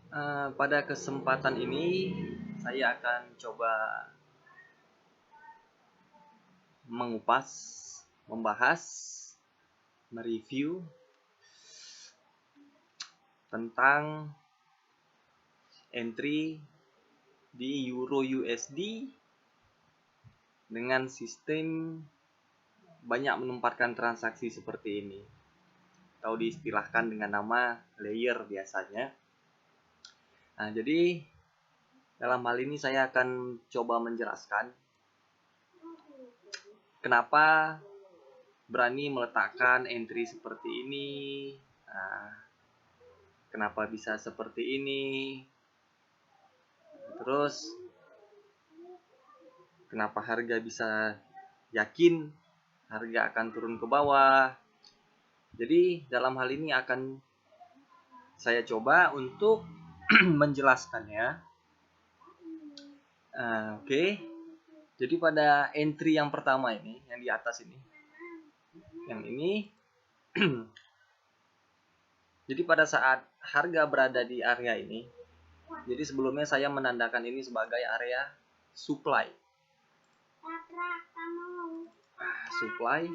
Pada kesempatan ini saya akan coba mengupas, membahas, mereview tentang entry di Euro USD dengan sistem banyak menempatkan transaksi seperti ini, atau diistilahkan dengan nama layer biasanya. Jadi dalam hal ini saya akan coba menjelaskan kenapa berani meletakkan entry seperti ini, kenapa bisa seperti ini, terus kenapa harga bisa yakin harga akan turun ke bawah. Jadi dalam hal ini akan saya coba untuk menjelaskannya. Oke. Jadi pada entry yang pertama ini, yang di atas ini, yang ini, jadi pada saat harga berada di area ini, jadi sebelumnya saya menandakan ini sebagai area supply. Supply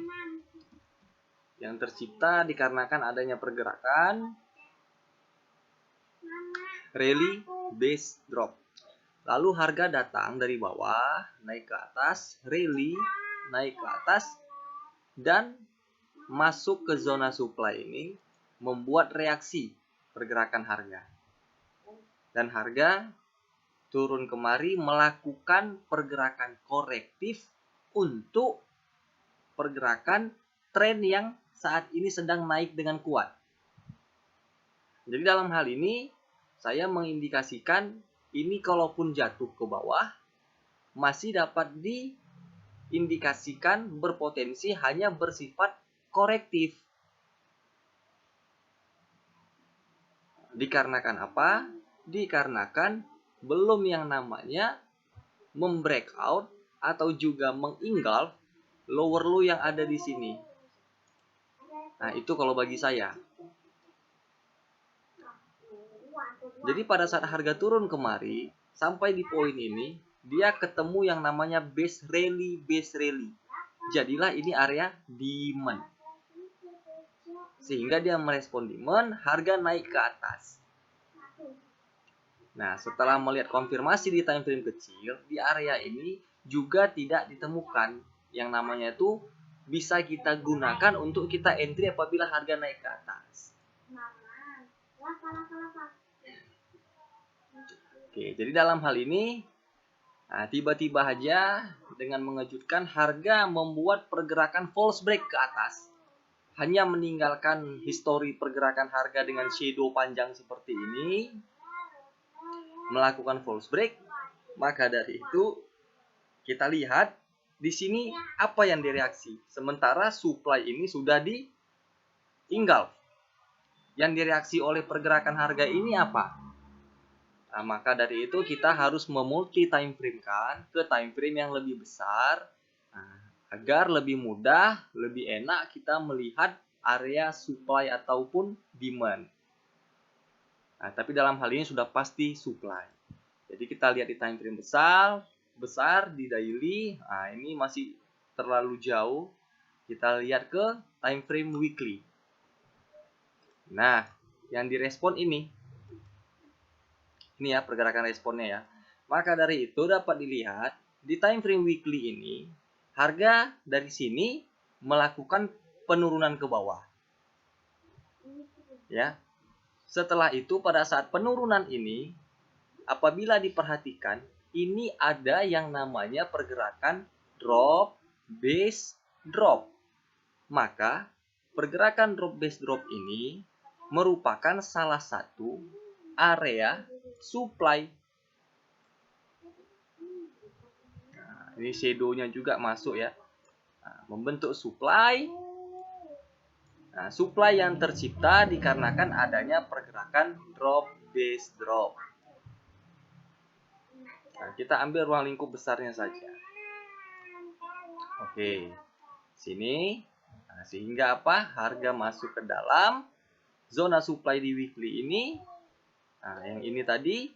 yang tercipta dikarenakan adanya pergerakan rally base drop. Lalu harga datang dari bawah, naik ke atas, rally, naik ke atas, dan masuk ke zona supply ini, membuat reaksi pergerakan harga. Dan harga turun kemari melakukan pergerakan korektif untuk pergerakan tren yang saat ini sedang naik dengan kuat. Jadi dalam hal ini, saya mengindikasikan ini kalaupun jatuh ke bawah, masih dapat diindikasikan berpotensi hanya bersifat korektif. Dikarenakan apa? Dikarenakan belum yang namanya membreakout atau juga mengingulf lower low yang ada di sini. Nah, itu kalau bagi saya. Jadi pada saat harga turun kemari, sampai di poin ini, dia ketemu yang namanya base rally. Jadilah ini area demand. Sehingga dia merespon demand, harga naik ke atas. Nah, setelah melihat konfirmasi di time frame kecil, di area ini juga tidak ditemukan yang namanya itu bisa kita gunakan untuk kita entry apabila harga naik ke atas. Oke, jadi dalam hal ini tiba-tiba aja dengan mengejutkan harga membuat pergerakan false break ke atas, hanya meninggalkan histori pergerakan harga dengan shadow panjang seperti ini, melakukan false break. Maka dari itu kita lihat di sini apa yang direaksi, sementara supply ini sudah di engulf. Yang direaksi oleh pergerakan harga ini apa? Maka dari itu kita harus memulti time frame kan ke time frame yang lebih besar, agar lebih mudah, lebih enak kita melihat area supply ataupun demand. Tapi dalam hal ini sudah pasti supply. Jadi kita lihat di time frame besar di daily. Ini masih terlalu jauh. Kita lihat ke time frame weekly. Nah, yang direspon ini ya pergerakan responnya ya. Maka dari itu dapat dilihat di time frame weekly ini harga dari sini melakukan penurunan ke bawah. Ya. Setelah itu pada saat penurunan ini apabila diperhatikan ini ada yang namanya pergerakan drop base drop. Maka pergerakan drop base drop ini merupakan salah satu area supply. Ini shadow-nya juga masuk ya. Membentuk supply. Supply yang tercipta dikarenakan adanya pergerakan drop base drop. Kita ambil ruang lingkup besarnya saja. Oke. Sini. Sehingga apa? Harga masuk ke dalam zona supply di weekly ini. Nah, yang ini tadi,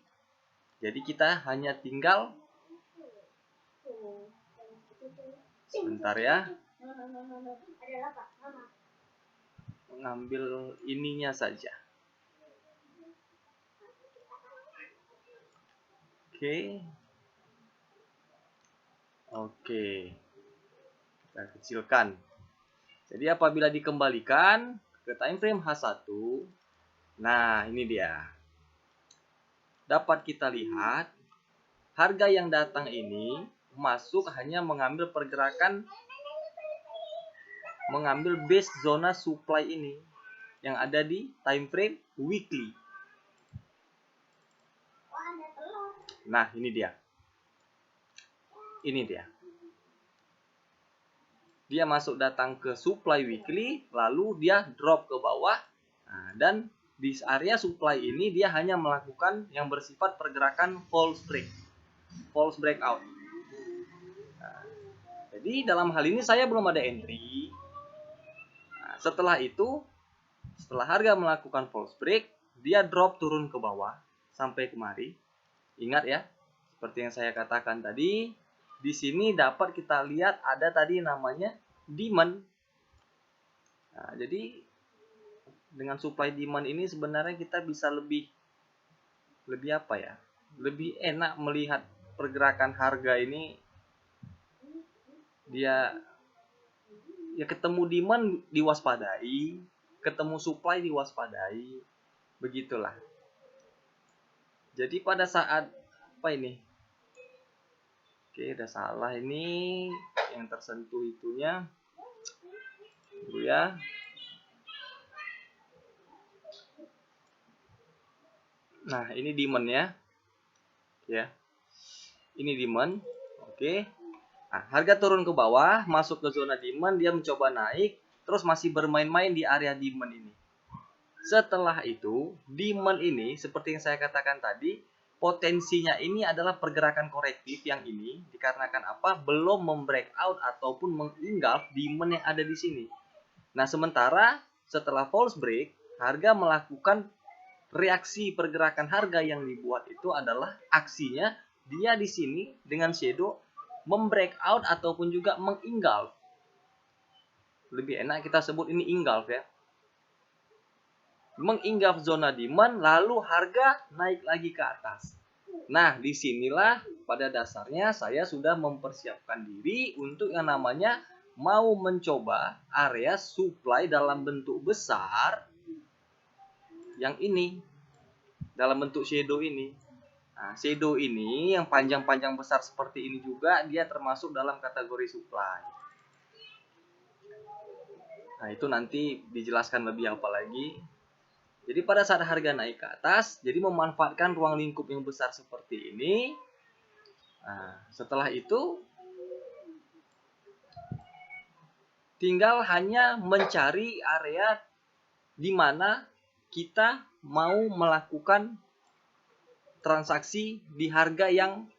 jadi kita hanya tinggal sebentar ya, mengambil ininya saja. Oke, kita kecilkan. Jadi apabila dikembalikan ke time frame H1, nah ini dia. Dapat kita lihat harga yang datang ini masuk hanya mengambil pergerakan, mengambil base zona supply ini yang ada di time frame weekly. Nah, ini dia. Ini dia. Dia masuk datang ke supply weekly, lalu dia drop ke bawah. Nah, dan di area supply ini dia hanya melakukan yang bersifat pergerakan false breakout. Nah, jadi dalam hal ini saya belum ada entry. Nah, setelah itu, setelah harga melakukan false break, dia drop turun ke bawah sampai kemari. Ingat ya, seperti yang saya katakan tadi, di sini dapat kita lihat ada tadi namanya demand. Nah, jadi dengan supply demand ini sebenarnya kita bisa lebih apa ya? Lebih enak melihat pergerakan harga ini. Dia ya ketemu demand diwaspadai, ketemu supply diwaspadai. Begitulah. Jadi pada saat apa ini? Oke, udah salah ini yang tersentuh itunya. Dulu ya. Nah, ini demand ya. Ya. Ini demand. Oke. Nah, harga turun ke bawah, masuk ke zona demand, dia mencoba naik, terus masih bermain-main di area demand ini. Setelah itu, demand ini seperti yang saya katakan tadi, potensinya ini adalah pergerakan korektif yang ini dikarenakan apa? Belum membreakout ataupun menginggalf demand yang ada di sini. Nah, sementara setelah false break, harga melakukan reaksi pergerakan harga yang dibuat itu adalah aksinya dia di sini dengan shadow membreakout ataupun juga menginggalf. Lebih enak kita sebut ini inggalf ya. Menginggalf zona demand, lalu harga naik lagi ke atas. Nah, disinilah pada dasarnya saya sudah mempersiapkan diri untuk yang namanya mau mencoba area supply dalam bentuk besar yang ini, dalam bentuk shadow ini. Nah, shadow ini yang panjang-panjang besar seperti ini juga dia termasuk dalam kategori supply. Nah, itu nanti dijelaskan lebih apa lagi. Jadi pada saat harga naik ke atas, jadi memanfaatkan ruang lingkup yang besar seperti ini. Nah, setelah itu tinggal hanya mencari area di mana kita mau melakukan transaksi di harga yang,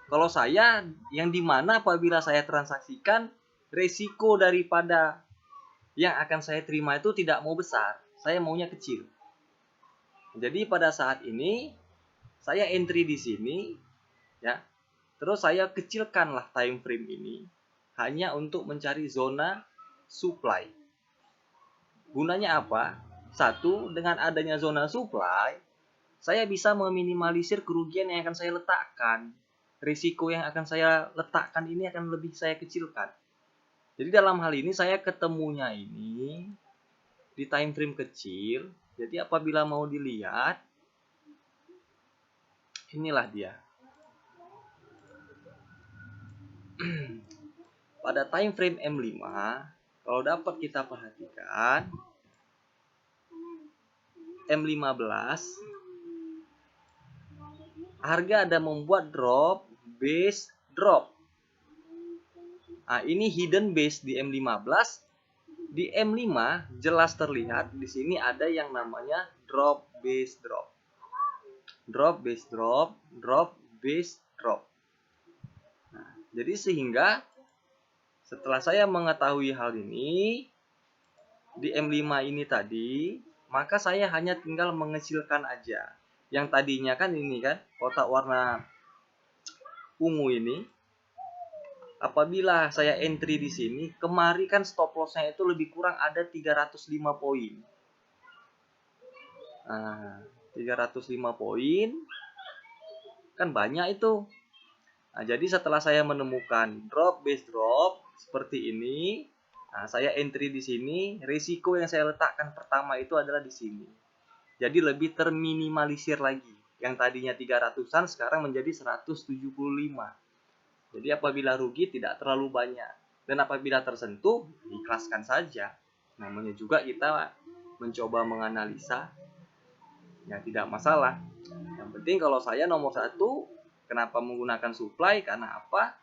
kalau saya, yang dimana apabila saya transaksikan, resiko daripada yang akan saya terima itu tidak mau besar. Saya maunya kecil. Jadi pada saat ini saya entry di sini ya. Terus saya kecilkanlah time frame ini hanya untuk mencari zona supply. Gunanya apa? Satu, dengan adanya zona supply, saya bisa meminimalisir kerugian yang akan saya letakkan. Risiko yang akan saya letakkan ini akan lebih saya kecilkan. Jadi dalam hal ini saya ketemunya ini di time frame kecil. Jadi apabila mau dilihat, inilah dia. Pada time frame M5, kalau dapat kita perhatikan, M15 harga ada membuat drop, base, drop. Nah, ini hidden base di M15. Di M5 jelas terlihat di sini ada yang namanya drop, base, drop. Drop, base, drop, drop, base, drop. Nah, jadi sehingga setelah saya mengetahui hal ini di M5 ini tadi, maka saya hanya tinggal mengecilkan aja. Yang tadinya kan ini kan kotak warna ungu ini, apabila saya entry di sini, kemari kan stop loss-nya itu lebih kurang ada 305 poin. Nah, 305 poin kan banyak itu. Nah, jadi setelah saya menemukan drop base drop seperti ini, nah, saya entry di sini. Risiko yang saya letakkan pertama itu adalah di sini. Jadi lebih terminimalisir lagi. Yang tadinya 300-an sekarang menjadi 175. Jadi apabila rugi tidak terlalu banyak. Dan apabila tersentuh, ikhlaskan saja. Namanya juga kita mencoba menganalisa. Ya tidak masalah. Yang penting kalau saya nomor satu, kenapa menggunakan supply? Karena apa?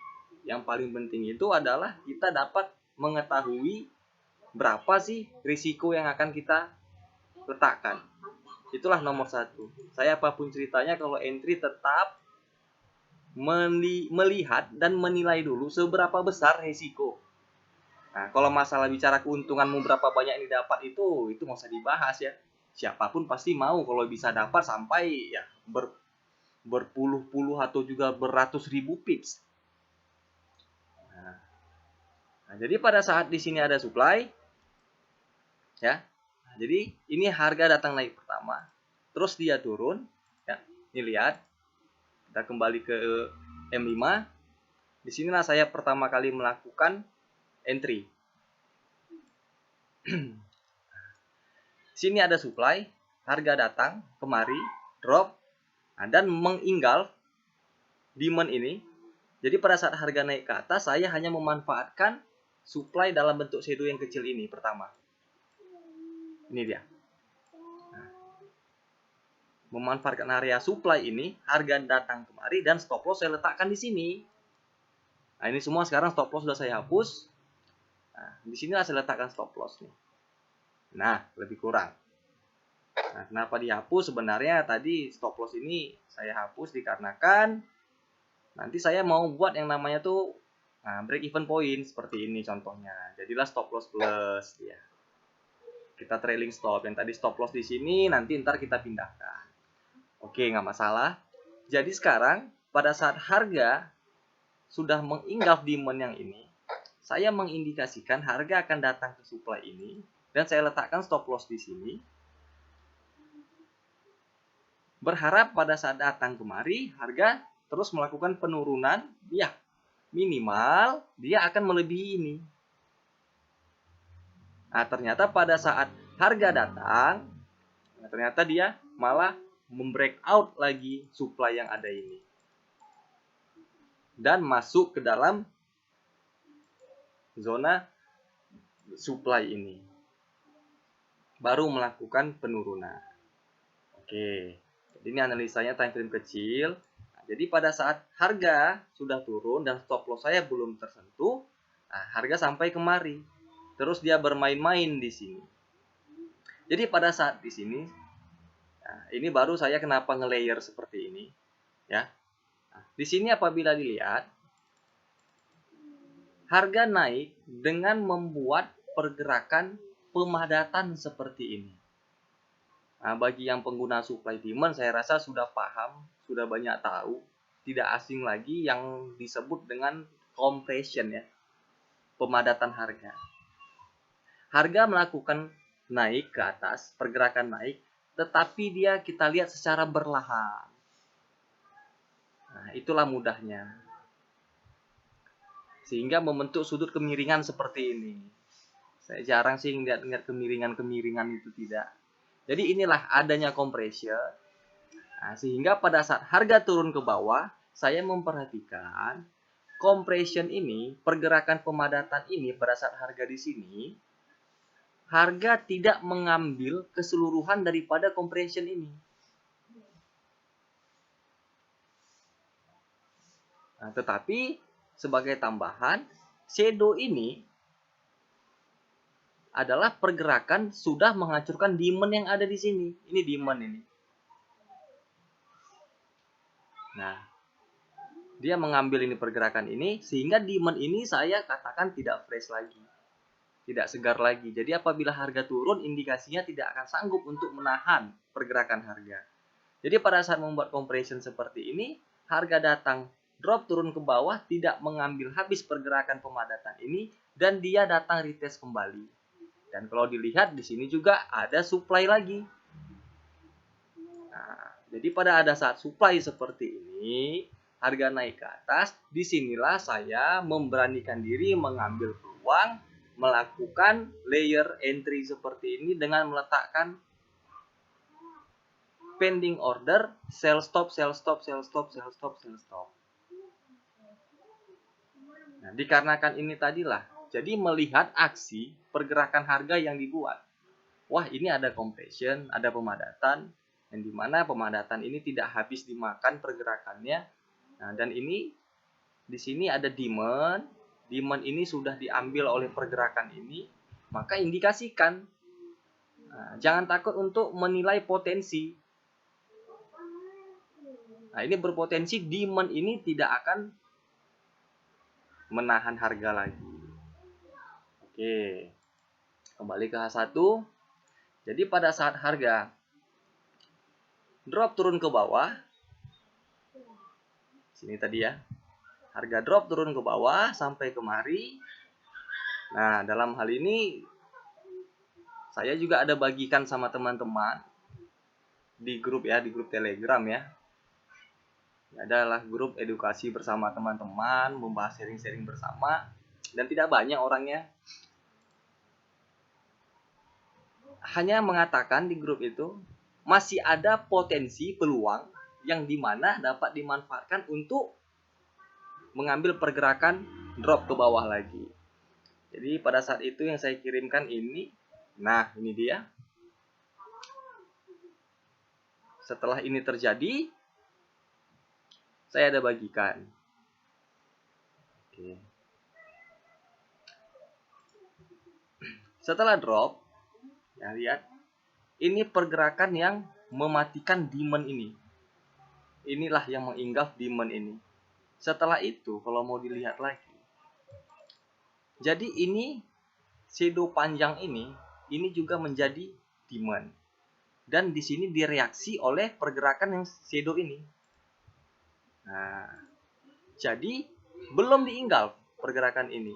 Yang paling penting itu adalah kita dapat mengetahui berapa sih risiko yang akan kita letakkan. Itulah nomor satu. Saya apapun ceritanya kalau entry tetap melihat dan menilai dulu seberapa besar risiko. Nah, kalau masalah bicara keuntunganmu berapa banyak yang didapat itu nggak usah dibahas ya. Siapapun pasti mau kalau bisa dapat sampai ya berpuluh-puluh atau juga beratus ribu pips. Nah, jadi pada saat di sini ada supply, ya. Nah, jadi ini harga datang naik pertama, terus dia turun, ya. Ini lihat, kita kembali ke M5. Di sinilah saya pertama kali melakukan entry. Sini ada supply, harga datang kemari, drop, dan menginggal demand ini. Jadi pada saat harga naik ke atas, saya hanya memanfaatkan supply dalam bentuk shadow yang kecil ini pertama. Ini dia. Nah, memanfaatkan area supply ini, harga datang kemari dan stop loss saya letakkan di sini. Nah, ini semua sekarang stop loss sudah saya hapus. Nah, di sinilah saya letakkan stop loss nih. Nah, lebih kurang. Nah, kenapa dihapus? Sebenarnya tadi stop loss ini saya hapus dikarenakan nanti saya mau buat yang namanya tuh break even point seperti ini contohnya. Jadilah stop loss plus ya. Kita trailing stop. Yang tadi stop loss di sini nanti ntar kita pindahkan. Oke, nggak masalah. Jadi sekarang pada saat harga sudah menginggalf demand yang ini, saya mengindikasikan harga akan datang ke supply ini dan saya letakkan stop loss di sini. Berharap pada saat datang kemari harga terus melakukan penurunan, ya minimal dia akan melebihi ini. Nah, ternyata pada saat harga datang, ternyata dia malah membreakout lagi supply yang ada ini. Dan masuk ke dalam zona supply ini. Baru melakukan penurunan. Oke, jadi ini analisanya time frame kecil. Nah, jadi pada saat harga sudah turun dan stop loss saya belum tersentuh, nah, harga sampai kemari. Terus dia bermain-main di sini. Jadi pada saat di sini, nah, ini baru saya kenapa nge-layer seperti ini, ya. Nah, di sini apabila dilihat, harga naik dengan membuat pergerakan pemadatan seperti ini. Nah, bagi yang pengguna supply demand, saya rasa sudah paham, sudah banyak tahu, tidak asing lagi yang disebut dengan compression ya, pemadatan harga. Harga melakukan naik ke atas, pergerakan naik, tetapi dia kita lihat secara berlahan. Nah, itulah mudahnya. Sehingga membentuk sudut kemiringan seperti ini. Saya jarang sih ngeliat kemiringan-kemiringan itu tidak. Jadi inilah adanya compression. Nah, sehingga pada saat harga turun ke bawah, saya memperhatikan compression ini, pergerakan pemadatan ini pada saat harga di sini, harga tidak mengambil keseluruhan daripada compression ini. Nah, tetapi sebagai tambahan, shadow ini adalah pergerakan sudah menghancurkan demand yang ada di sini. Ini demand ini. Nah, dia mengambil ini pergerakan ini sehingga demand ini saya katakan tidak fresh lagi. Tidak segar lagi. Jadi apabila harga turun, indikasinya tidak akan sanggup untuk menahan pergerakan harga. Jadi pada saat membuat compression seperti ini, harga datang drop turun ke bawah, tidak mengambil habis pergerakan pemadatan ini, dan dia datang retest kembali. Dan kalau dilihat di sini juga ada supply lagi. Nah, jadi pada ada saat supply seperti ini, harga naik ke atas, disinilah saya memberanikan diri mengambil peluang, melakukan layer entry seperti ini dengan meletakkan pending order, sell stop, sell stop, sell stop, sell stop, sell stop. Nah, dikarenakan ini tadilah, jadi melihat aksi pergerakan harga yang dibuat. Wah, ini ada compression, ada pemadatan, yang dimana pemadatan ini tidak habis dimakan pergerakannya. Nah, dan ini di sini ada demand, demand ini sudah diambil oleh pergerakan ini, maka indikasikan. Nah, jangan takut untuk menilai potensi. Nah, ini berpotensi demand ini tidak akan menahan harga lagi. Oke, kembali ke H1. Jadi pada saat harga drop turun ke bawah, sini tadi ya, harga drop turun ke bawah sampai kemari. Nah, dalam hal ini saya juga ada bagikan sama teman-teman di grup ya, di grup Telegram ya. Adalah grup edukasi bersama teman-teman, membahas sharing-sharing bersama, dan tidak banyak orangnya. Hanya mengatakan di grup itu masih ada potensi peluang yang dimana dapat dimanfaatkan untuk mengambil pergerakan drop ke bawah lagi. Jadi pada saat itu yang saya kirimkan ini, nah ini dia. Setelah ini terjadi, saya ada bagikan. Oke. Setelah drop, ya lihat, ini pergerakan yang mematikan demand ini. Inilah yang menginggaf demand ini. Setelah itu, kalau mau dilihat lagi, jadi ini shadow panjang ini juga menjadi demand. Dan di sini direaksi oleh pergerakan yang shadow ini. Nah, jadi belum diinggaf pergerakan ini.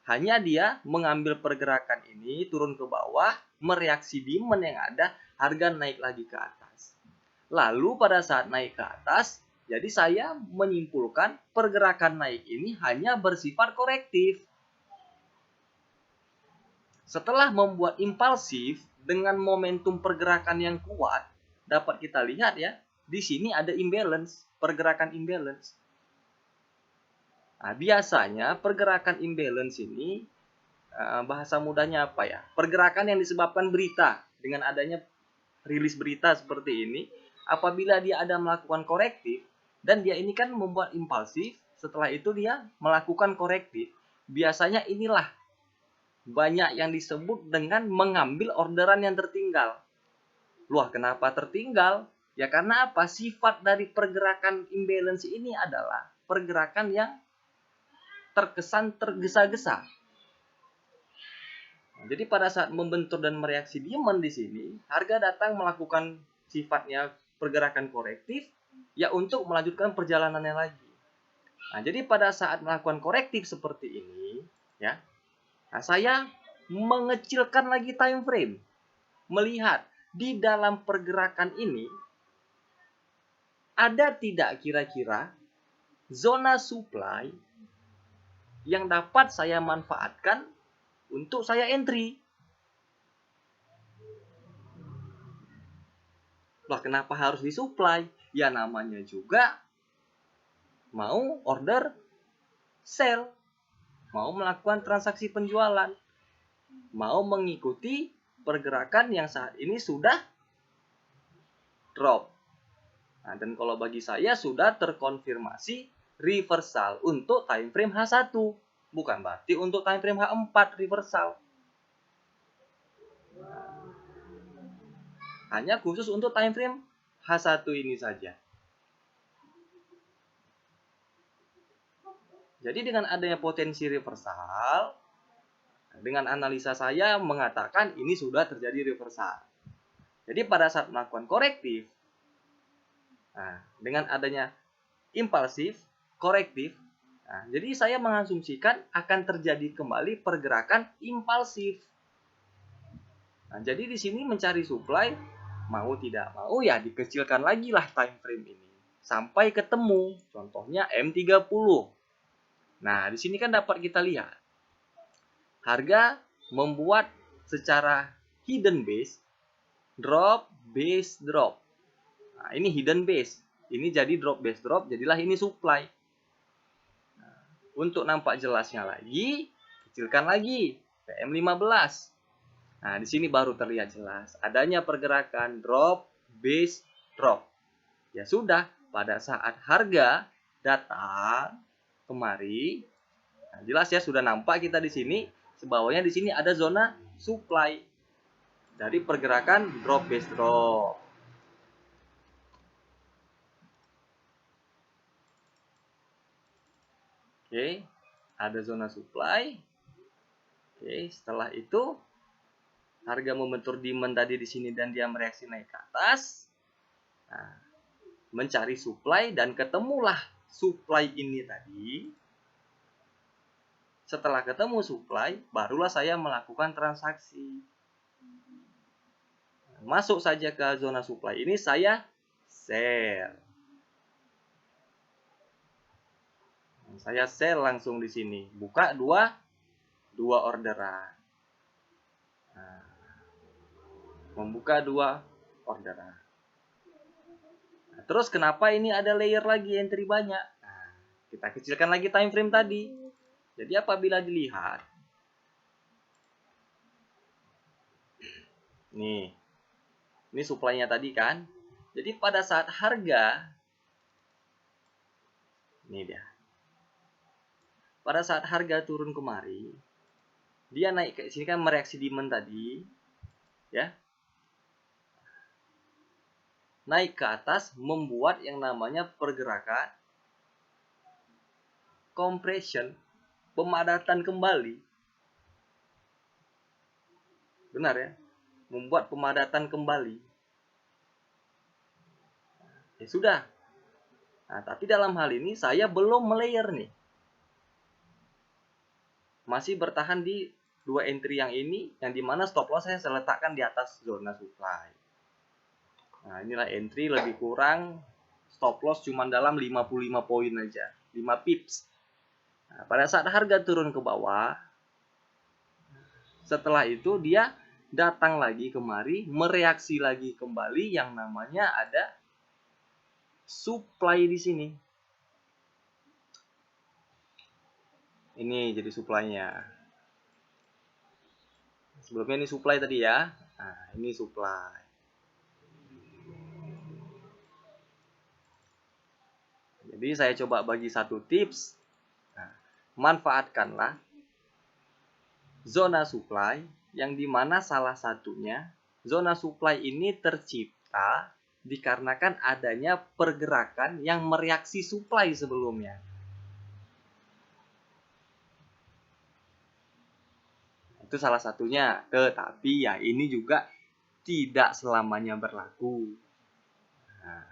Hanya dia mengambil pergerakan ini turun ke bawah, mereaksi demand yang ada, harga naik lagi ke atas. Lalu pada saat naik ke atas, jadi saya menyimpulkan pergerakan naik ini hanya bersifat korektif. Setelah membuat impulsif dengan momentum pergerakan yang kuat, dapat kita lihat ya, di sini ada imbalance, pergerakan imbalance. Nah, biasanya pergerakan imbalance ini bahasa mudahnya apa ya? Pergerakan yang disebabkan berita dengan adanya rilis berita seperti ini, apabila dia ada melakukan korektif dan dia ini kan membuat impulsif, setelah itu dia melakukan korektif. Biasanya inilah banyak yang disebut dengan mengambil orderan yang tertinggal. Loh, kenapa tertinggal? Ya karena apa? Sifat dari pergerakan imbalance ini adalah pergerakan yang terkesan tergesa-gesa. Jadi pada saat membentur dan mereaksi demand di sini, harga datang melakukan sifatnya pergerakan korektif ya untuk melanjutkan perjalanannya lagi. Nah, jadi pada saat melakukan korektif seperti ini, ya, nah, saya mengecilkan lagi time frame, melihat di dalam pergerakan ini ada tidak kira-kira zona supply yang dapat saya manfaatkan untuk saya entry. Lah, kenapa harus disupply? Ya namanya juga mau order sell, mau melakukan transaksi penjualan, mau mengikuti pergerakan yang saat ini sudah drop. Nah, dan kalau bagi saya sudah terkonfirmasi reversal untuk time frame H1, bukan berarti untuk time frame H4 reversal. Hanya khusus untuk time frame H1 ini saja. Jadi dengan adanya potensi reversal, dengan analisa saya mengatakan ini sudah terjadi reversal. Jadi pada saat melakukan korektif, Nah, dengan adanya impulsif, korektif, nah, jadi saya mengasumsikan akan terjadi kembali pergerakan impulsif. Nah, jadi di sini mencari supply, mau tidak mau ya dikecilkan lagi lah time frame ini sampai ketemu, contohnya M30. Nah, di sini kan dapat kita lihat harga membuat secara hidden base, drop, base, drop. Nah, ini hidden base. Ini jadi drop, base, drop. Jadilah ini supply. Nah, untuk nampak jelasnya lagi, kecilkan lagi PM15. Nah, di sini baru terlihat jelas adanya pergerakan drop, base, drop. Ya sudah, pada saat harga datang kemari, nah jelas ya sudah nampak kita di sini. Sebawahnya di sini ada zona supply dari pergerakan drop, base, drop. Oke, ada zona supply. Oke, setelah itu harga membentur demand tadi di sini dan dia mereaksi naik ke atas. Nah, mencari supply dan ketemulah supply ini tadi. Setelah ketemu supply, barulah saya melakukan transaksi. Masuk saja ke zona supply ini, saya sell. Saya sell langsung di sini. Buka dua orderan. Nah, membuka dua orderan. Nah, terus kenapa ini ada layer lagi entry banyak? Nah, kita kecilkan lagi time frame tadi. Jadi apabila dilihat, nih, ini supply-nya tadi kan. Jadi pada saat harga, ini dia. Pada saat harga turun kemari, dia naik ke sini kan mereaksi demand tadi, ya. Naik ke atas membuat yang namanya pergerakan compression, pemadatan kembali. Benar ya? Membuat pemadatan kembali. Ya sudah. Nah, tapi dalam hal ini saya belum melayer nih. Masih bertahan di dua entry yang ini, yang dimana stop loss saya letakkan di atas zona supply. Nah, inilah entry lebih kurang stop loss cuma dalam 55 poin aja, 5 pips. Nah, pada saat harga turun ke bawah, setelah itu dia datang lagi kemari, mereaksi lagi kembali yang namanya ada supply di sini. Ini jadi supply-nya. Sebelumnya ini supply tadi ya. Nah, ini supply. Jadi saya coba bagi satu tips. Nah, manfaatkanlah zona supply yang dimana salah satunya zona supply ini tercipta dikarenakan adanya pergerakan yang mereaksi supply sebelumnya. Itu salah satunya. Tetapi ya ini juga tidak selamanya berlaku. Nah,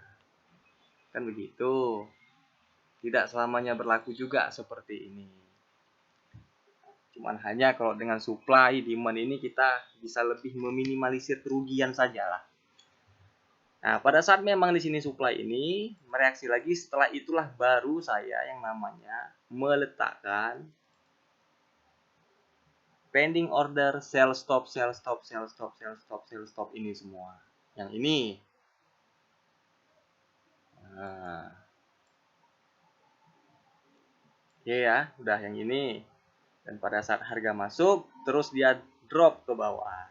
kan begitu. Tidak selamanya berlaku juga seperti ini. Cuman hanya kalau dengan supply, demand ini kita bisa lebih meminimalisir kerugian sajalah. Nah, pada saat memang di sini supply ini mereaksi lagi, setelah itulah baru saya yang namanya meletakkan pending order, sell stop, sell stop, sell stop, sell stop, sell stop ini semua. Yang ini. Nah. Oke ya, udah yang ini. Dan pada saat harga masuk, terus dia drop ke bawah.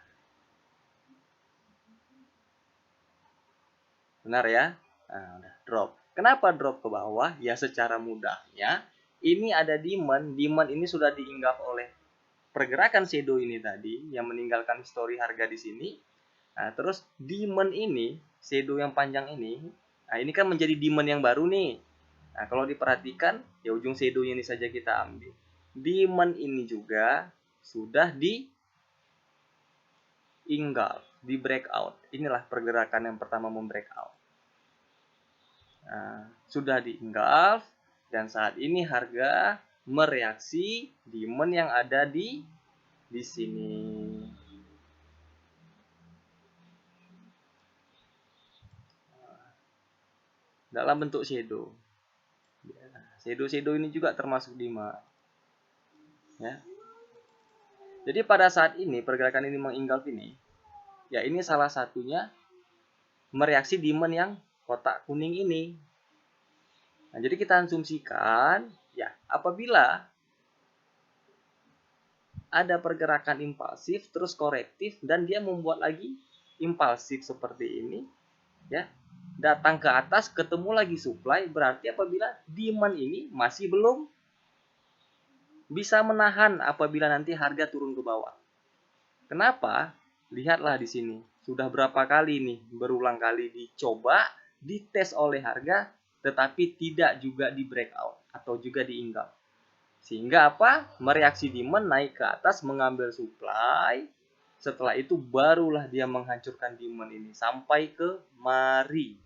Benar ya? Nah, udah drop. Kenapa drop ke bawah? Ya secara mudahnya, ini ada demand. Demand ini sudah diinggap oleh pergerakan shadow ini tadi, yang meninggalkan histori harga di sini. Nah, terus demand ini, shadow yang panjang ini, nah ini kan menjadi demand yang baru nih. Nah, kalau diperhatikan, ya ujung shadow-nya ini saja kita ambil. Demand ini juga sudah diinggap, di breakout. Inilah pergerakan yang pertama membreakout. Nah, sudah di-engulf dan saat ini harga mereaksi demand yang ada di sini. Dalam bentuk shadow. Shadow ini juga termasuk demand. Ya. Jadi pada saat ini pergerakan ini mengengulf ini, ya ini salah satunya mereaksi demand yang kotak kuning ini. Nah, jadi kita asumsikan ya apabila ada pergerakan impulsif terus korektif dan dia membuat lagi impulsif seperti ini, ya datang ke atas ketemu lagi supply, berarti apabila demand ini masih belum bisa menahan apabila nanti harga turun ke bawah. Kenapa? Lihatlah di sini. Sudah berapa kali nih, berulang kali dicoba, dites oleh harga, tetapi tidak juga di breakout atau juga di engulf. Sehingga apa? Mereaksi demand naik ke atas mengambil supply. Setelah itu barulah dia menghancurkan demand ini sampai ke mari.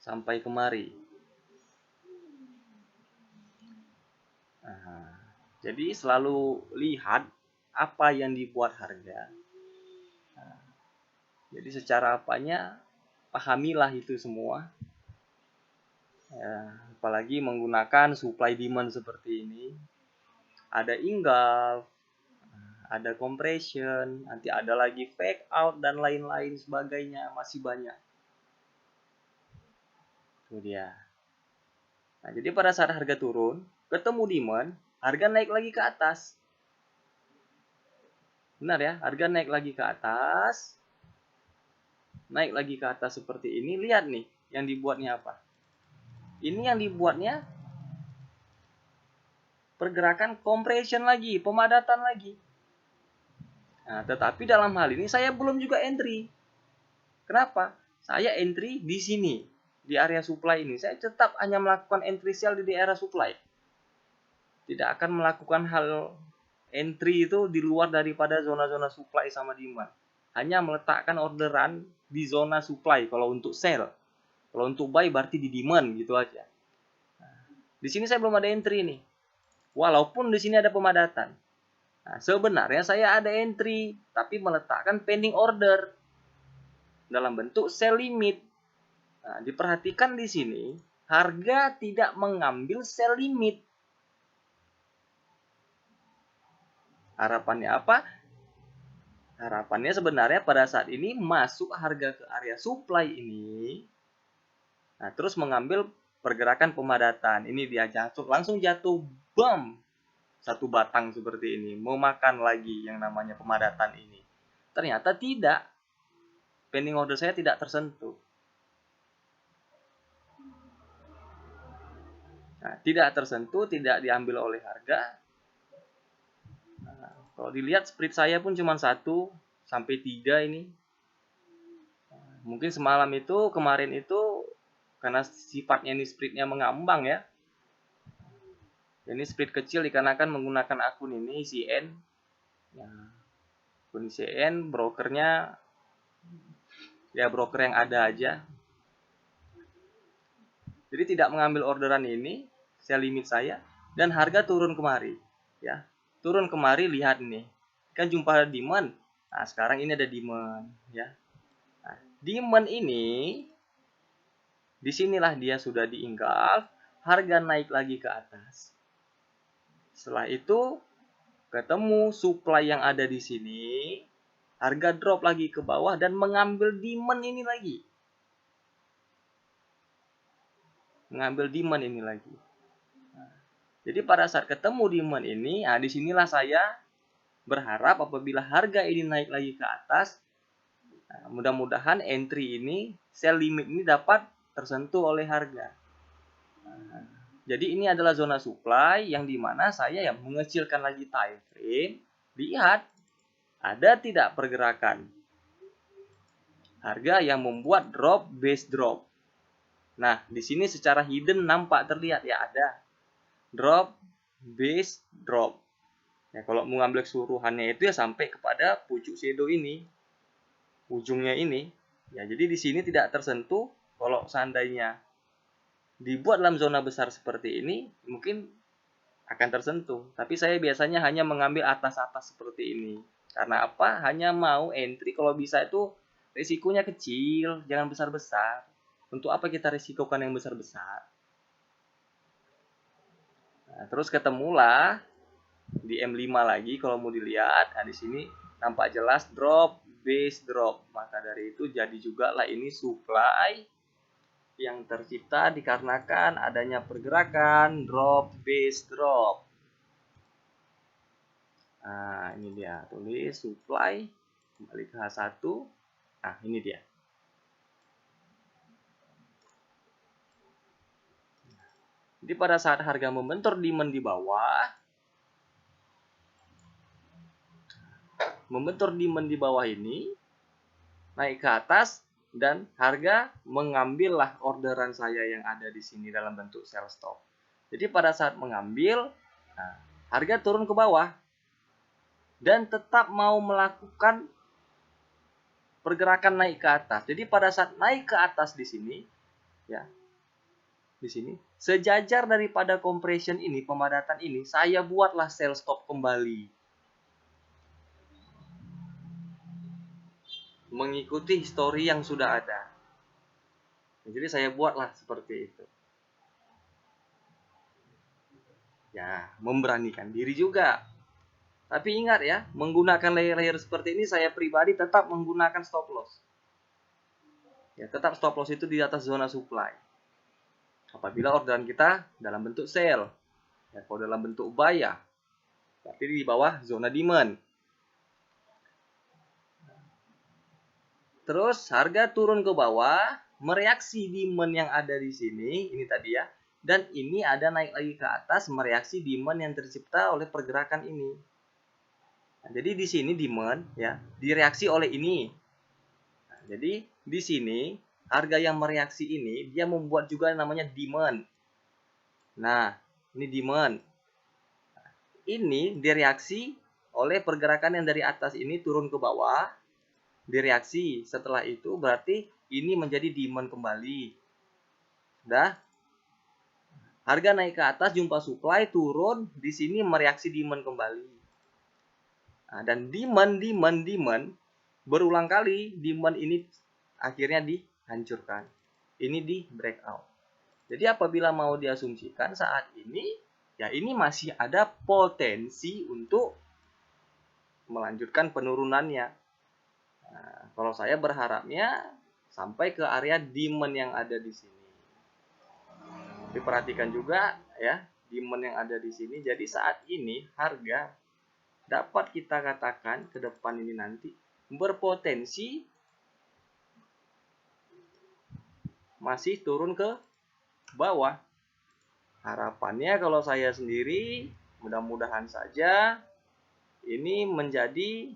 Sampai kemari. Nah, jadi selalu lihat apa yang dibuat harga. Nah, jadi secara apanya pahamilah itu semua. Ya, apalagi menggunakan supply demand seperti ini. Ada engulf, ada compression, nanti ada lagi fake out dan lain-lain sebagainya, masih banyak. Itu dia. Nah, jadi pada saat harga turun, ketemu demand, harga naik lagi ke atas. Benar ya, harga naik lagi ke atas. Naik lagi ke atas seperti ini. Lihat nih, yang dibuatnya apa? Ini yang dibuatnya pergerakan compression lagi, pemadatan lagi. Nah, tetapi dalam hal ini saya belum juga entry. Kenapa? Saya entry di sini, di area supply ini. Saya tetap hanya melakukan entry sell di area supply. Tidak akan melakukan hal entry itu di luar daripada zona-zona supply sama demand. Hanya meletakkan orderan di zona supply kalau untuk sell. Kalau untuk buy berarti di demand gitu aja. Di sini saya belum ada entry nih. Walaupun di sini ada pemadatan. Nah, sebenarnya saya ada entry tapi meletakkan pending order dalam bentuk sell limit. Nah, diperhatikan di sini, harga tidak mengambil sell limit. Harapannya apa? Harapannya sebenarnya pada saat ini masuk harga ke area supply ini, nah terus mengambil pergerakan pemadatan. Ini dia jatuh, langsung jatuh, bam, satu batang seperti ini, mau makan lagi yang namanya pemadatan ini. Ternyata tidak, pending order saya tidak tersentuh. Nah, tidak tersentuh, tidak diambil oleh harga. Nah, kalau dilihat spread saya pun cuma 1 sampai 3 ini. Mungkin semalam itu, kemarin itu karena sifatnya ini spreadnya mengambang ya. Ini spread kecil dikarenakan menggunakan akun ini CN. Ya, akun CN brokernya ya broker yang ada aja. Jadi tidak mengambil orderan ini, sell limit saya, dan harga turun kemari. Ya, turun kemari, lihat nih, kan jumpa demand. Nah, sekarang ini ada demand, ya. Nah, demand ini, disinilah dia sudah di-engulf, harga naik lagi ke atas. Setelah itu, ketemu supply yang ada di sini, harga drop lagi ke bawah dan mengambil demand ini lagi. Mengambil demand ini lagi. Nah, jadi pada saat ketemu demand ini, nah disinilah saya berharap apabila harga ini naik lagi ke atas, nah, mudah-mudahan entry ini, sell limit ini dapat tersentuh oleh harga. Nah, jadi ini adalah zona supply yang dimana saya ya mengecilkan lagi time frame. Lihat, ada tidak pergerakan harga yang membuat drop base drop. Nah, di sini secara hidden nampak terlihat ya ada drop base drop. Ya, kalau mengambil keseluruhannya itu ya sampai kepada pucuk shadow ini. ujungnya ini. Ya, jadi di sini tidak tersentuh. Kalau seandainya dibuat dalam zona besar seperti ini, mungkin akan tersentuh. Tapi saya biasanya hanya mengambil atas-atas seperti ini. Karena apa? Hanya mau entry, kalau bisa itu risikonya kecil, jangan besar-besar. Untuk apa kita risikokan yang besar-besar? Nah, terus ketemulah di M5 lagi kalau mau dilihat. Nah, di sini nampak jelas drop, base drop. Maka dari itu jadi juga lah ini supply yang tercipta dikarenakan adanya pergerakan drop, base drop. Nah, ini dia, tulis supply, kembali ke H1. Nah, ini dia. Jadi pada saat harga membentur demand di bawah, ini naik ke atas dan harga mengambillah orderan saya yang ada di sini dalam bentuk sell stop. Jadi pada saat mengambil, nah, harga turun ke bawah dan tetap mau melakukan pergerakan naik ke atas. Jadi pada saat naik ke atas di sini, ya, di sini sejajar daripada compression ini, pemadatan ini, saya buatlah sell stop kembali, mengikuti histori yang sudah ada. Jadi saya buatlah seperti itu. Ya, memberanikan diri juga. Tapi ingat ya, menggunakan layer-layer seperti ini, saya pribadi tetap menggunakan stop loss. Ya, tetap stop loss itu di atas zona supply. Apabila orderan kita dalam bentuk sell. Ya, kalau dalam bentuk buy ya, berarti di bawah zona demand. Terus harga turun ke bawah, mereaksi demand yang ada di sini, ini tadi ya. Dan ini ada naik lagi ke atas, mereaksi demand yang tercipta oleh pergerakan ini. Nah, jadi di sini demand ya direaksi oleh ini. Nah, jadi di sini harga yang mereaksi ini dia membuat juga namanya demand. Nah, ini demand. Ini direaksi oleh pergerakan yang dari atas ini turun ke bawah, direaksi. Setelah itu berarti ini menjadi demand kembali. Dah. Harga naik ke atas jumpa supply, turun, di sini mereaksi demand kembali. Nah, dan demand berulang kali demand ini akhirnya dihancurkan. Ini di breakout. Jadi apabila mau diasumsikan saat ini, ya ini masih ada potensi untuk melanjutkan penurunannya. Nah, kalau saya berharapnya sampai ke area demand yang ada di sini. Diperhatikan juga ya, demand yang ada di sini. Jadi saat ini harga dapat kita katakan ke depan ini nanti berpotensi masih turun ke bawah. Harapannya kalau saya sendiri, mudah-mudahan saja ini menjadi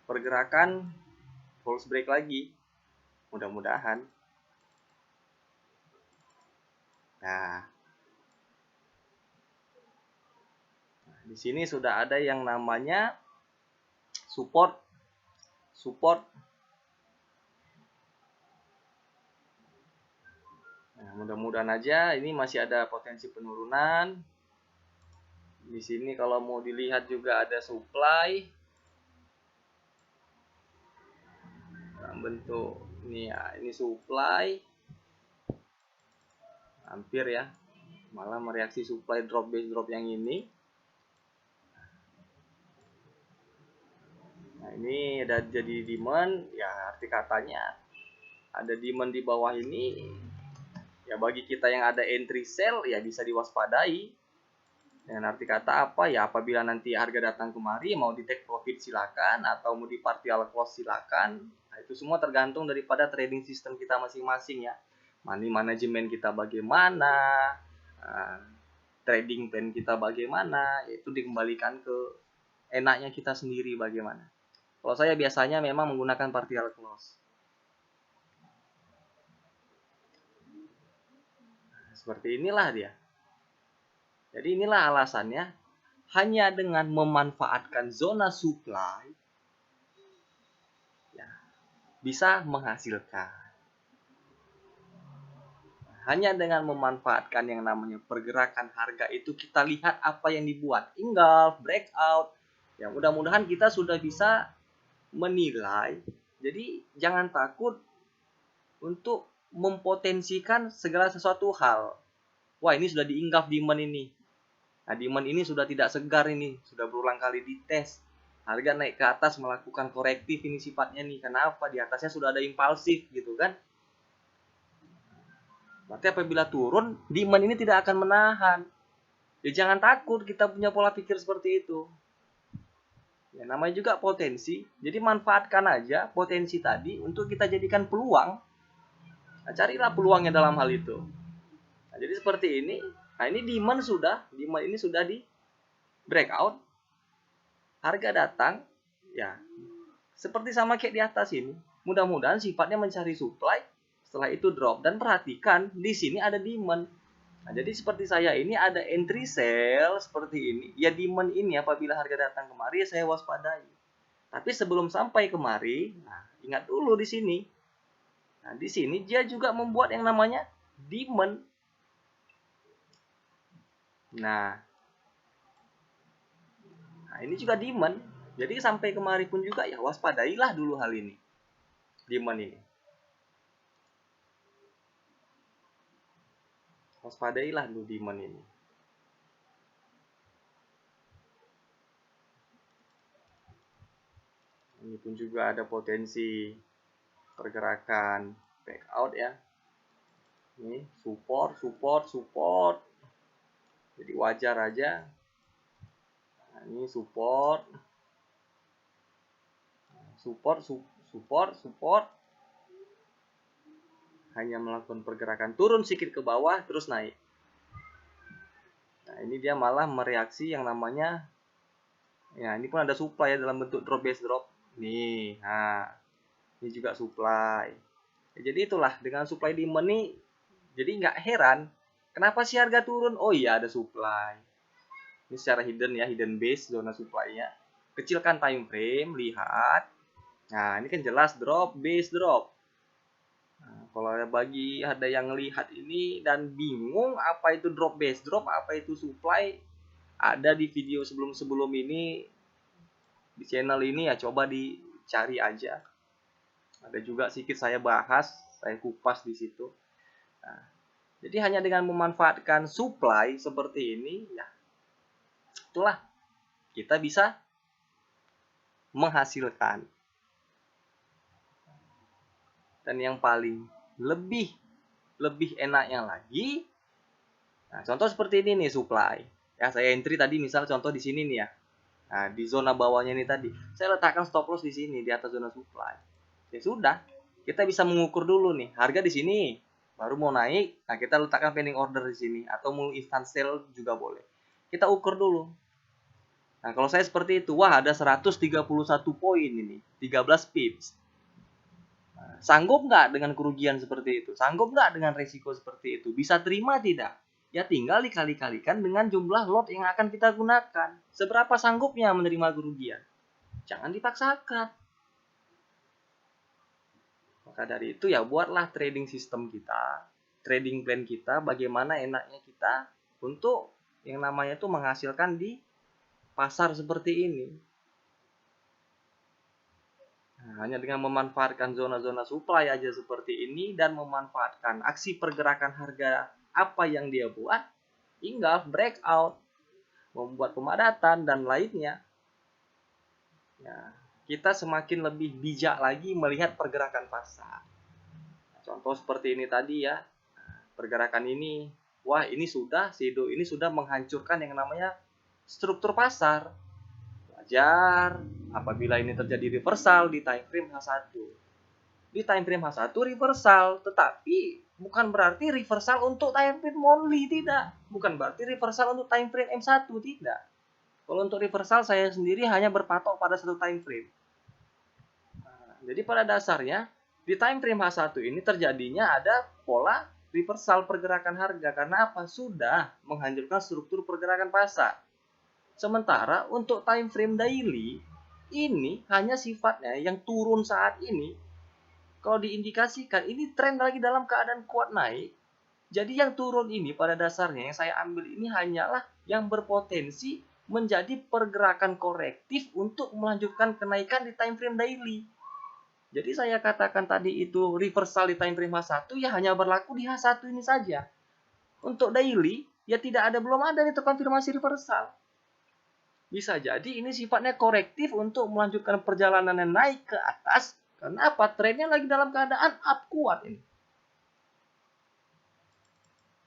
pergerakan false break lagi. Mudah-mudahan. Nah, di sini sudah ada yang namanya support. Nah, mudah-mudahan aja ini masih ada potensi penurunan. Di sini kalau mau dilihat juga ada supply dalam bentuk ini ya, ini supply hampir ya, malah mereaksi supply drop base drop yang ini. Nah, ini ada jadi demand ya, arti katanya ada demand di bawah ini ya, bagi kita yang ada entry sell ya bisa diwaspadai. Dengan arti kata apa ya, apabila nanti harga datang kemari mau di take profit silakan, atau mau di partial close silakan. Nah, itu semua tergantung daripada trading system kita masing-masing ya. Money management kita bagaimana, trading plan kita bagaimana, itu dikembalikan ke enaknya kita sendiri bagaimana. Kalau saya biasanya memang menggunakan partial close. Seperti inilah dia. Jadi inilah alasannya, hanya dengan memanfaatkan zona supply bisa menghasilkan. Hanya dengan memanfaatkan yang namanya pergerakan harga itu kita lihat apa yang dibuat, engulf, breakout. Ya mudah-mudahan kita sudah bisa menilai. Jadi jangan takut untuk mempotensikan segala sesuatu hal. Wah ini sudah di-engulf demand ini. Nah demand ini sudah tidak segar ini, sudah berulang kali dites. Harga naik ke atas melakukan korektif ini sifatnya nih. Kenapa? Di atasnya sudah ada impulsif gitu kan. Berarti apabila turun, demand ini tidak akan menahan. Ya jangan takut kita punya pola pikir seperti itu. Ya namanya juga potensi. Jadi manfaatkan aja potensi tadi untuk kita jadikan peluang. Nah, carilah peluangnya dalam hal itu. Nah, jadi seperti ini. Nah ini demand ini sudah di breakout. Harga datang, ya seperti sama kayak di atas ini. Mudah-mudahan sifatnya mencari supply. Setelah itu drop, dan perhatikan di sini ada demand. Nah, jadi seperti saya ini ada entry sell seperti ini. Ya demand ini apabila harga datang kemari saya waspadai. Tapi sebelum sampai kemari, nah, ingat dulu di sini. Nah, di sini dia juga membuat yang namanya demand. Nah ini juga demand. Jadi sampai kemari pun juga ya waspadailah dulu hal ini. Demand ini. Waspadailah dulu demand ini. Ini pun juga ada potensi pergerakan breakout ya. Ini support. Jadi wajar aja. Nah, ini support. Hanya melakukan pergerakan turun sedikit ke bawah terus naik. Nah, ini dia malah mereaksi yang namanya, ya ini pun ada supply ya dalam bentuk drop base drop. Nih, nah ini juga supply. Ya, jadi itulah dengan supply demand nih, jadi nggak heran kenapa sih harga turun. Oh iya ada supply. Ini secara hidden ya, hidden base zona supply-nya. Kecilkan time frame, lihat. Nah ini kan jelas drop base drop. Nah, kalau bagi ada yang lihat ini dan bingung apa itu drop base drop, apa itu supply, ada di video sebelum ini di channel ini ya, coba dicari aja. Ada juga sedikit saya bahas, saya kupas di situ. Nah, jadi hanya dengan memanfaatkan supply seperti ini, ya itulah kita bisa menghasilkan. Dan yang paling lebih enaknya lagi, nah contoh seperti ini nih supply. Ya saya entry tadi misal contoh di sini nih ya. Nah di zona bawahnya ini tadi, saya letakkan stop loss di sini di atas zona supply. Ya sudah, kita bisa mengukur dulu nih harga di sini baru mau naik. Nah kita letakkan pending order di sini atau mau instant sell juga boleh. Kita ukur dulu. Nah kalau saya seperti itu, wah ada 131 poin ini, 13 pips. Sanggup nggak dengan kerugian seperti itu? Sanggup nggak dengan resiko seperti itu? Bisa terima tidak? Ya tinggal dikali-kalikan dengan jumlah lot yang akan kita gunakan. Seberapa sanggupnya menerima kerugian? Jangan dipaksakan. Maka dari itu ya buatlah trading system kita, trading plan kita, bagaimana enaknya kita untuk yang namanya itu menghasilkan di pasar seperti ini. Nah, hanya dengan memanfaatkan zona-zona supply aja seperti ini dan memanfaatkan aksi pergerakan harga apa yang dia buat, engulf, breakout, membuat pemadatan dan lainnya. Ya, kita semakin lebih bijak lagi melihat pergerakan pasar. Contoh seperti ini tadi ya, pergerakan ini, wah ini sudah shadow ini sudah menghancurkan yang namanya struktur pasar. Wajar apabila ini terjadi reversal di time frame H1. Di time frame H1 reversal, tetapi bukan berarti reversal untuk time frame only, tidak. Bukan berarti reversal untuk time frame M1, tidak. Kalau untuk reversal saya sendiri hanya berpatok pada satu time frame. Nah, jadi pada dasarnya di time frame H1 ini terjadinya ada pola reversal pergerakan harga karena apa? Sudah menghancurkan struktur pergerakan pasar. Sementara untuk time frame daily ini hanya sifatnya yang turun saat ini kalau diindikasikan ini tren lagi dalam keadaan kuat naik. Jadi yang turun ini pada dasarnya yang saya ambil ini hanyalah yang berpotensi menjadi pergerakan korektif untuk melanjutkan kenaikan di time frame daily. Jadi saya katakan tadi itu reversal di time frame H1 ya hanya berlaku di H1 ini saja. Untuk daily ya belum ada itu konfirmasi reversal. Bisa jadi ini sifatnya korektif untuk melanjutkan perjalanan yang naik ke atas. Kenapa? Trennya lagi dalam keadaan up kuat ini.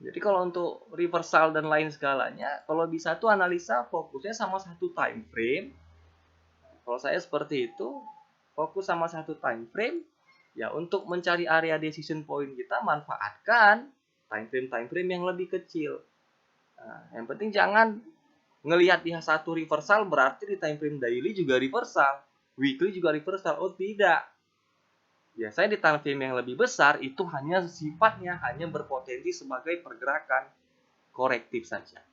Jadi kalau untuk reversal dan lain segalanya, kalau bisa tuh analisa fokusnya sama satu time frame. Kalau saya seperti itu, fokus sama satu time frame. Ya untuk mencari area decision point kita manfaatkan time frame yang lebih kecil. Nah, yang penting jangan ngelihat di H1 reversal berarti di time frame daily juga reversal, weekly juga reversal. Oh tidak. Biasanya di time frame yang lebih besar itu hanya sifatnya hanya berpotensi sebagai pergerakan korektif saja.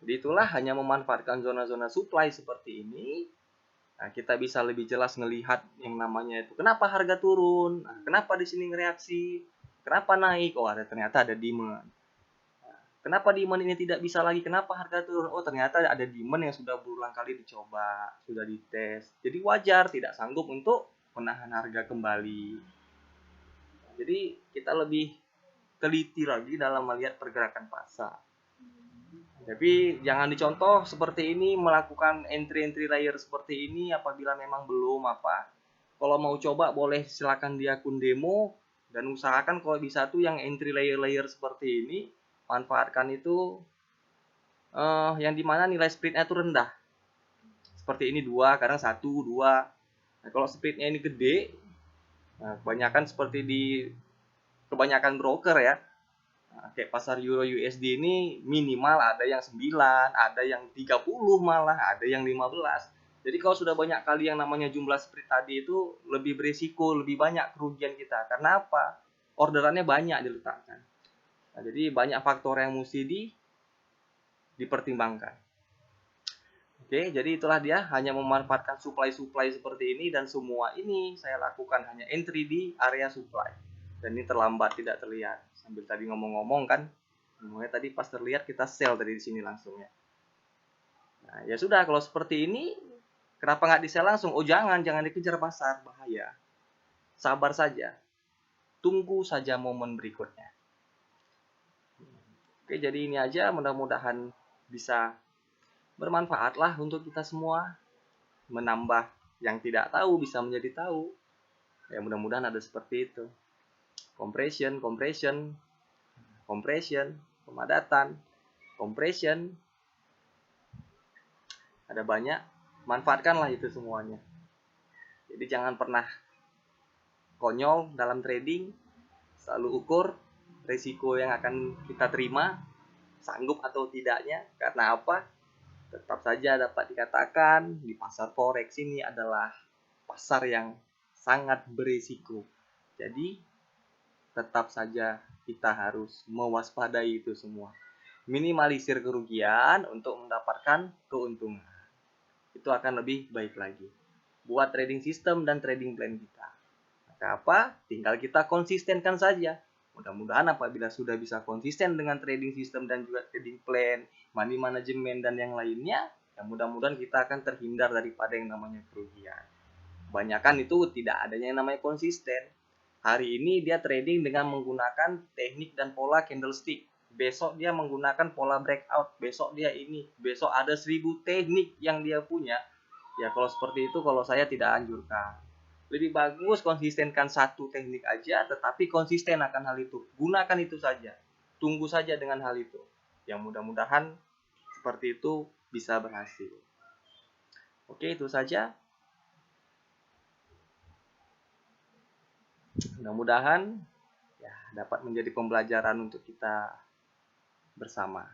Jadi itulah hanya memanfaatkan zona-zona supply seperti ini. Nah, kita bisa lebih jelas melihat yang namanya itu kenapa harga turun, nah, kenapa di sini reaksi, kenapa naik, oh ternyata ada demand. Kenapa demand ini tidak bisa lagi, kenapa harga turun, oh ternyata ada demand yang sudah berulang kali dicoba, sudah dites, jadi wajar tidak sanggup untuk menahan harga kembali. Jadi kita lebih teliti lagi dalam melihat pergerakan pasar. Tapi jangan dicontoh seperti ini, melakukan entry layer seperti ini apabila memang belum apa. Kalau mau coba boleh silakan di akun demo dan usahakan kalau bisa tuh yang entry layer seperti ini manfaatkan itu yang dimana nilai spreadnya itu rendah. Seperti ini 2, kadang 1, 2. Nah, kalau spreadnya ini gede, nah, kebanyakan broker ya. Nah, kayak pasar Euro USD ini minimal ada yang 9, ada yang 30 malah, ada yang 15. Jadi kalau sudah banyak kali yang namanya jumlah spread tadi itu lebih berisiko, lebih banyak kerugian kita. Karena apa? Orderannya banyak diletakkan. Nah, jadi banyak faktor yang mesti dipertimbangkan. Oke, jadi itulah dia hanya memanfaatkan supply seperti ini dan semua ini saya lakukan hanya entry di area supply. Dan ini terlambat tidak terlihat. Sambil tadi ngomong-ngomong kan, semuanya tadi pas terlihat kita sell dari sini langsung ya. Nah, ya sudah kalau seperti ini kenapa nggak di-sell langsung? Oh jangan dikejar pasar, bahaya. Sabar saja. Tunggu saja momen berikutnya. Oke, jadi ini aja mudah-mudahan bisa bermanfaat lah untuk kita semua. Menambah yang tidak tahu bisa menjadi tahu. Ya mudah-mudahan ada seperti itu. Compression, pemadatan, compression. Ada banyak, manfaatkanlah itu semuanya. Jadi jangan pernah konyol dalam trading, selalu ukur risiko yang akan kita terima, sanggup atau tidaknya. Karena apa? Tetap saja dapat dikatakan di pasar forex ini adalah pasar yang sangat berisiko. Jadi tetap saja kita harus mewaspadai itu semua. Minimalisir kerugian untuk mendapatkan keuntungan. Itu akan lebih baik lagi. Buat trading system dan trading plan kita. Maka apa? Tinggal kita konsistenkan saja. Mudah-mudahan apabila sudah bisa konsisten dengan trading system dan juga trading plan, money management dan yang lainnya, ya mudah-mudahan kita akan terhindar daripada yang namanya kerugian. Kebanyakan itu tidak adanya yang namanya konsisten. Hari ini dia trading dengan menggunakan teknik dan pola candlestick. Besok dia menggunakan pola breakout. Besok dia ini. Besok ada 1000 teknik yang dia punya. Ya kalau seperti itu kalau saya tidak anjurkan. Lebih bagus konsistenkan satu teknik aja, tetapi konsisten akan hal itu. Gunakan itu saja. Tunggu saja dengan hal itu. Yang mudah-mudahan seperti itu bisa berhasil. Oke, itu saja. Mudah-mudahan ya dapat menjadi pembelajaran untuk kita bersama.